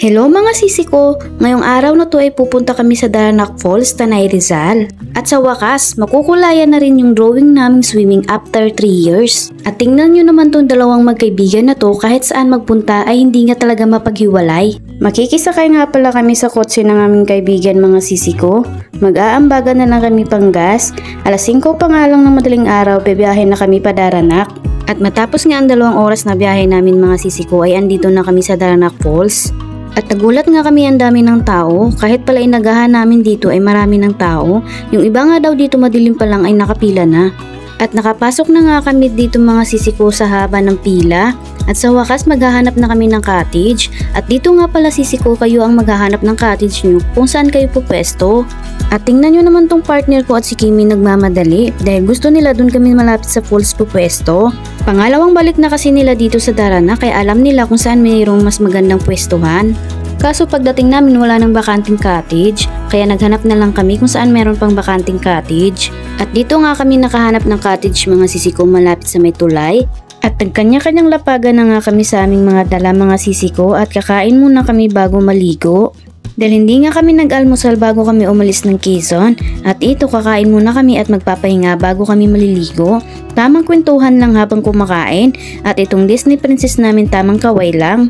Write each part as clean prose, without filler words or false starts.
Hello mga sisi ko! Ngayong araw na to ay pupunta kami sa Daranac Falls, Tanay Rizal. At sa wakas, makukulayan na rin yung drawing naming swimming after 3 years. At tingnan nyo naman tong dalawang magkaibigan na to, kahit saan magpunta ay hindi nga talaga mapaghiwalay. Makikisakay nga pala kami sa kotse ng aming kaibigan mga sisi ko. Mag-aambagan na lang kami pang gas. Alas 5 pa nga lang ng madaling araw, bebiyahe na kami pa Daranac. At matapos nga ang 2 oras na biyahe namin mga sisi ko ay andito na kami sa Daranac Falls. At nagulat nga kami ang dami ng tao, kahit pala inagahan namin dito ay marami ng tao, yung iba nga daw dito madilim pa lang ay nakapila na. At nakapasok na nga kami dito mga sisi ko sa haba ng pila, at sa wakas maghahanap na kami ng cottage. At dito nga pala sisi ko, kayo ang maghahanap ng cottage nyo kung saan kayo pupwesto. At tingnan nyo naman tong partner ko at si Kimi nagmamadali dahil gusto nila dun kami malapit sa falls pupwesto. Pangalawang balik na kasi nila dito sa Daranac kaya alam nila kung saan mayroong mas magandang pwestuhan. Kaso pagdating namin wala nang bakanting cottage, kaya naghanap na lang kami kung saan meron pang bakanting cottage. At dito nga kami nakahanap ng cottage mga sisi ko malapit sa may tulay. At nagkanya-kanyang lapagan na nga kami sa aming mga dala mga sisi ko at kakain muna kami bago maligo. Dahil hindi nga kami nag-almusal bago kami umalis ng Quezon. At ito kakain muna kami at magpapahinga bago kami maliligo. Tamang kwentuhan lang habang kumakain at itong Disney princess namin tamang kaway lang.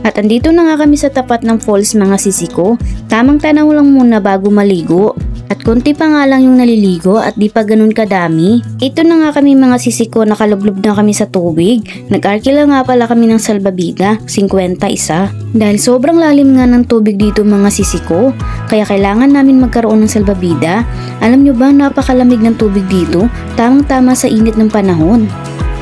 At andito na nga kami sa tapat ng falls mga sisi ko. Tamang tanaw lang muna bago maligo. At konti pa nga lang yung naliligo at di pa ganun kadami. Ito na nga kami mga sisi ko, nakalublob na kami sa tubig. Nag-arkila nga pala kami ng salbabida, 50 isa. Dahil sobrang lalim nga ng tubig dito mga sisi ko, kaya kailangan namin magkaroon ng salbabida. Alam nyo ba napakalamig ng tubig dito, tamang-tama sa init ng panahon.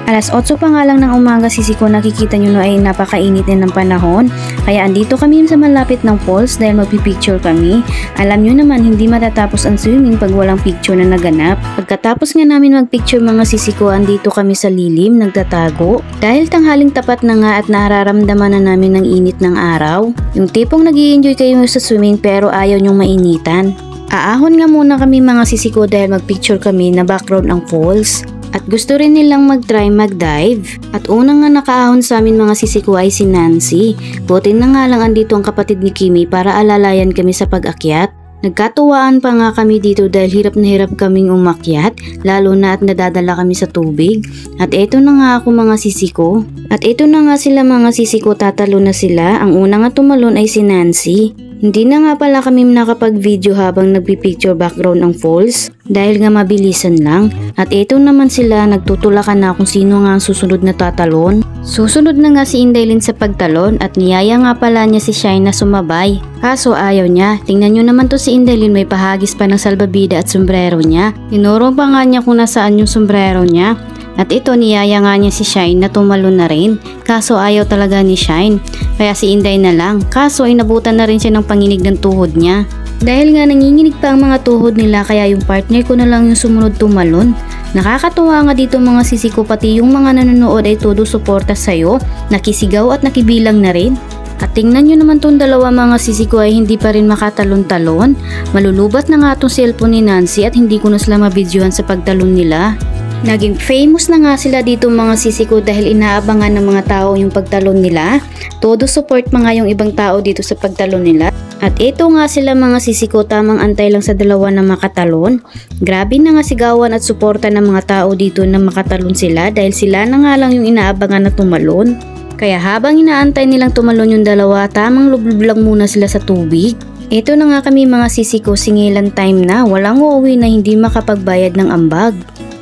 Alas 8 pa nga lang ng umaga sisi ko, nakikita nyo na ay napakainit din ng panahon. Kaya andito kami sa malapit ng falls dahil magpipicture kami. Alam nyo naman hindi matatapos ang swimming pag walang picture na naganap. Pagkatapos nga namin magpicture mga sisi ko, andito kami sa lilim nagtatago. Dahil tanghaling tapat na nga at nararamdaman na namin ng init ng araw. Yung tipong nag-i-enjoy kayo sa swimming pero ayaw nyong mainitan. Aahon nga muna kami mga sisi ko dahil magpicture kami na background ang falls. At gusto rin nilang mag-try mag-dive. At unang nga nakaahon sa amin mga sisi ko ay si Nancy. Buti na nga lang andito ang kapatid ni Kimi para alalayan kami sa pag-akyat. Nagkatuwaan pa nga kami dito dahil hirap na hirap kaming umakyat, lalo na at nadadala kami sa tubig. At eto na nga ako mga sisi ko. At eto na nga sila mga sisi ko, tatalo na sila. Ang una nga tumalon ay si Nancy. Hindi na nga pala kami nakapag-video habang nagpipicture background ng falls dahil nga mabilisan lang. At eto naman sila, nagtutulakan na kung sino nga ang susunod na tatalon. Susunod na nga si Indaylin sa pagtalon at niyaya nga pala niya si Shine na sumabay. Kaso ayaw niya. Tingnan nyo naman to si Indaylin, may pahagis pa ng salbabida at sombrero niya. Tinuro pa nga niya kung nasaan yung sombrero niya. At ito niyaya nga niya si Shine na tumalon na rin. Kaso ayaw talaga ni Shine. Kaya si Inday na lang. Kaso inabutan na rin siya ng panginig ng tuhod niya. Dahil nga nanginginig pa ang mga tuhod nila kaya yung partner ko na lang yung sumunod tumalon. Nakakatuwa nga dito mga sisi ko, pati yung mga nanonood ay todo suporta sa'yo. Nakisigaw at nakibilang na rin. At tingnan nyo naman tong dalawa mga sisi ko ay hindi pa rin makatalon-talon. Malulubat na nga tong cellphone ni Nancy at hindi ko na sila mabidyohan sa pagtalon nila. Naging famous na nga sila dito mga sisi ko dahil inaabangan ng mga tao yung pagtalon nila. Todo support pa nga yung ibang tao dito sa pagtalon nila. At ito nga sila mga sisi ko, tamang antay lang sa dalawa na makatalon. Grabe na nga sigawan at suporta ng mga tao dito na makatalon sila dahil sila na nga lang yung inaabangan na tumalon. Kaya habang inaantay nilang tumalon yung dalawa, tamang lublub lang muna sila sa tubig. Ito na nga kami mga sisi ko, singilan time na, walang uuwi na hindi makapagbayad ng ambag.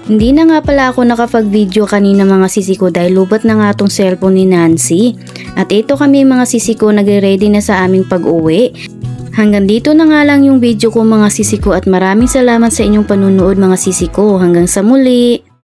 Hindi na nga pala ako nakapag-video kanina mga sisi ko dahil lubat na nga tong cellphone ni Nancy. At ito kami mga sisi ko, nagre-ready na sa aming pag-uwi. Hanggang dito na nga lang yung video ko mga sisi ko at maraming salamat sa inyong panunood mga sisi ko. Hanggang sa muli!